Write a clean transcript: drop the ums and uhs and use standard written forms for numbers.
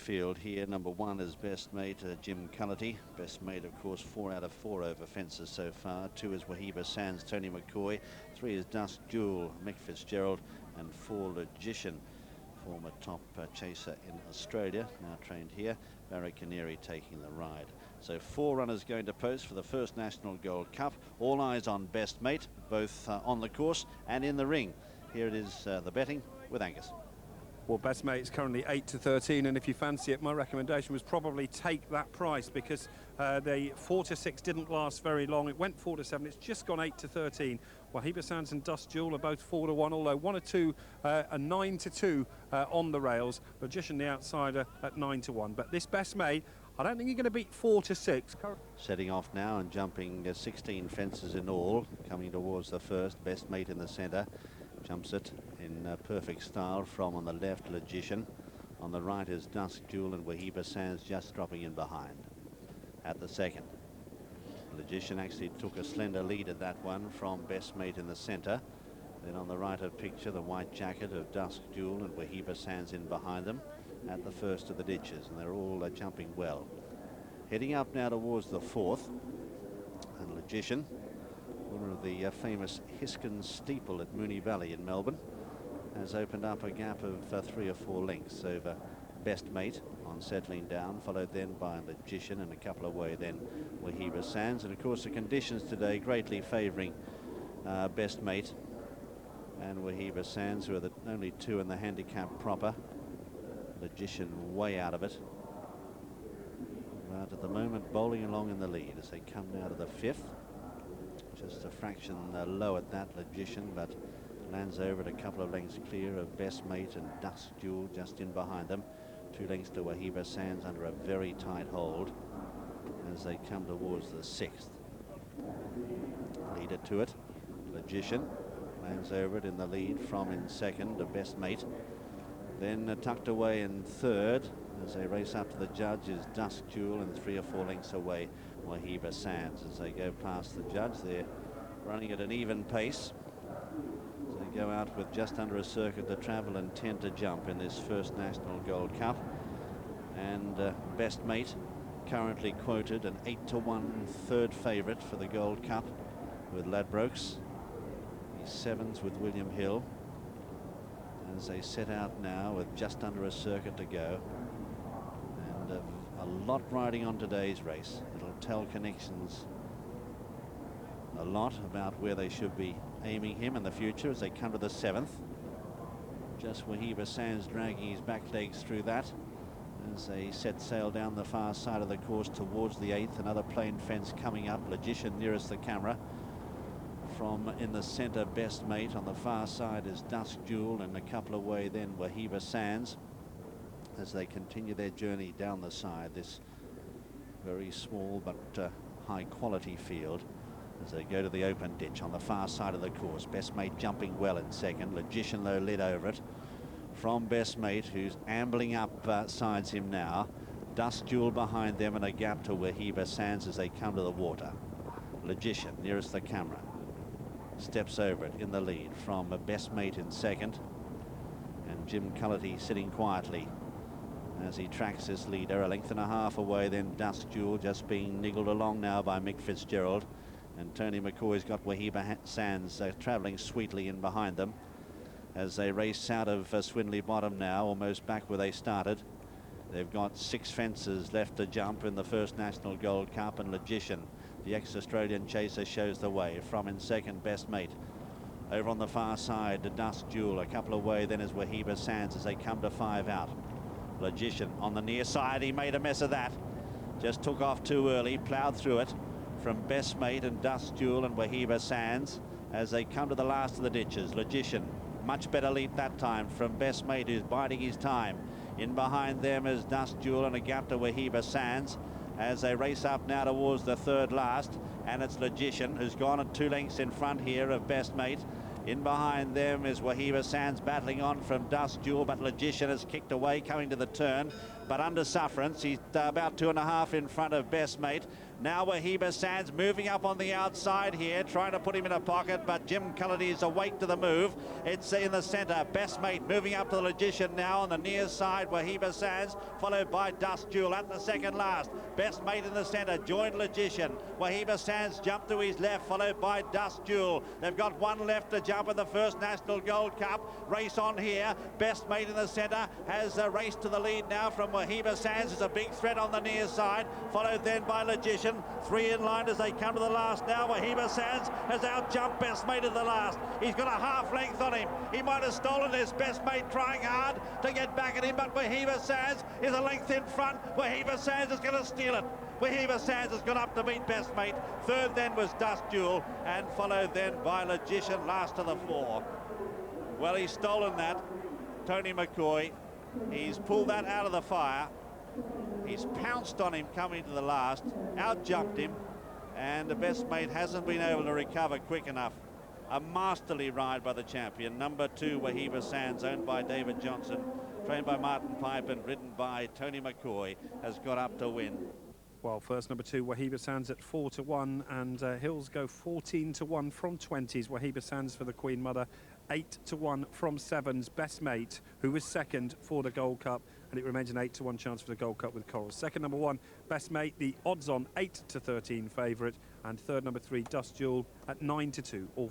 field here. Number 1 is Best Mate, Jim Cullity. Best Mate, of course, 4 out of 4 over fences so far. 2 is Wahiba Sands, Tony McCoy. 3 is Dusk Jewel, Mick Fitzgerald. And 4, Logician, former top chaser in Australia, now trained here. Barry Canary taking the ride. So 4 runners going to post for the first National Gold Cup. All eyes on Best Mate, both on the course and in the ring. Here it is, the betting with Angus. Well, Best Mate's currently 8 to 13, and if you fancy it, my recommendation was probably take that price, because the 4 to 6 didn't last very long. It went 4 to 7. It's just gone 8 to 13. Wahiba Sands and Dusk Jewel are both 4 to 1, although 1 or 2 are 9 to 2 on the rails. Logician, the outsider, at 9 to 1. But this Best Mate, I don't think you're going to beat 4 to 6. Setting off now and jumping 16 fences in all, coming towards the first. Best Mate in the centre. Jumps it in perfect style from on the left, Logician. On the right is Dusk Jewel, and Wahiba Sands just dropping in behind at the second. Logician actually took a slender lead at that one from Best Mate in the centre. Then on the right of picture, the white jacket of Dusk Jewel and Wahiba Sands in behind them at the first of the ditches, and they're all jumping well. Heading up now towards the fourth, and Logician, winner of the famous Hiskin Steeple at Moonee Valley in Melbourne, has opened up a gap of 3 or 4 lengths over Best Mate on settling down, followed then by Logician, and a couple away then Wahiba Sands. And of course the conditions today greatly favouring Best Mate and Wahiba Sands, who are the only 2 in the handicap proper. Logician way out of it, but at the moment bowling along in the lead as they come now to the 5th. Just a fraction low at that, Logician, but lands over it a couple of lengths clear of Best Mate and Dusk Jewel just in behind them. 2 lengths to Wahiba Sands under a very tight hold as they come towards the 6th. Leader to it, Logician, lands over it in the lead from in second to Best Mate. Then tucked away in third as they race up to the judge is Dusk Jewel, and 3 or 4 lengths away Wahiba Sands. As they go past the judge, they're running at an even pace. So they go out with just under a circuit to travel and 10 to jump in this first National Gold Cup. And Best Mate currently quoted an 8 to 1 third favourite for the Gold Cup with Ladbrokes. He's 7s with William Hill as they set out now with just under a circuit to go. And a lot riding on today's race. It'll tell connections a lot about where they should be aiming him in the future as they come to the 7th. Just Wahiba Sands dragging his back legs through that as they set sail down the far side of the course towards the 8th. Another plain fence coming up. Logician nearest the camera. From in the centre, Best Mate. On the far side is Dusk Jewel, and a couple away then Wahiba Sands as they continue their journey down the side. This very small but high quality field as they go to the open ditch on the far side of the course. Best Mate jumping well in second. Logician though led over it from Best Mate, who's ambling up sides him now. Dusk Jewel behind them, and a gap to Wahiba Sands as they come to the water. Logician nearest the camera steps over it in the lead from Best Mate in second, and Jim Cullity sitting quietly as he tracks this leader. A length and a half away then Dusk Jewel, just being niggled along now by Mick Fitzgerald, and Tony McCoy's got Wahiba Sands travelling sweetly in behind them as they race out of Swindley Bottom now, almost back where they started. They've got 6 fences left to jump in the first National Gold Cup, and Logician, the ex-Australian chaser, shows the way from in second. Best Mate over on the far side to Dusk Jewel, a couple away then is Wahiba Sands as they come to 5 out. Logician on the near side, he made a mess of that, just took off too early, ploughed through it from Best Mate and Dusk Jewel and Wahiba Sands as they come to the last of the ditches. Logician, much better lead that time from Best Mate, who's biding his time. In behind them is Dusk Jewel, and a gap to Wahiba Sands as they race up now towards the third last, and it's Logician who's gone at 2 lengths in front here of Best Mate. In behind them is Wahiba Sands battling on from Dusk Jewel, but Logician has kicked away coming to the turn. but under sufferance. He's about 2.5 in front of Best Mate. Now Wahiba Sands moving up on the outside here, trying to put him in a pocket, but Jim Cullity is awake to the move. It's in the centre. Best Mate moving up to the Logician now on the near side. Wahiba Sands followed by Dust Jewel at the second last. Best Mate in the centre, joined Logician. Wahiba Sands jumped to his left, followed by Dust Jewel. They've got one left to jump in the first National Gold Cup. Race on here. Best Mate in the centre has a race to the lead now from Wahiba Sands. It's a big threat on the near side, followed then by Logician. 3 in line as they come to the last now. Wahiba Sands has out-jumped Best Mate at the last. He's got a half length on him. He might have stolen this. Best Mate trying hard to get back at him, but Wahiba Sands is a length in front. Wahiba Sands is going to steal it. Wahiba Sands has gone up to beat Best Mate. Third then was Dust Jewel, and followed then by Logician, last of the 4. Well, he's stolen that, Tony McCoy. He's pulled that out of the fire. He's pounced on him coming to the last, out-jumped him, and the Best Mate hasn't been able to recover quick enough. A masterly ride by the champion. Number 2, Wahiba Sands, owned by David Johnson, trained by Martin Pipe and ridden by Tony McCoy, has got up to win. Well, first number 2, Wahiba Sands at 4-1, and Hills go 14-1 from 20s. Wahiba Sands for the Queen Mother, 8-1 from 7s. Best Mate, who was second for the Gold Cup, and it remains an 8-1 chance for the Gold Cup with Coral. Second number 1, Best Mate, the odds-on 8-13 favourite, and third number 3, Dust Jewel at 9-2. All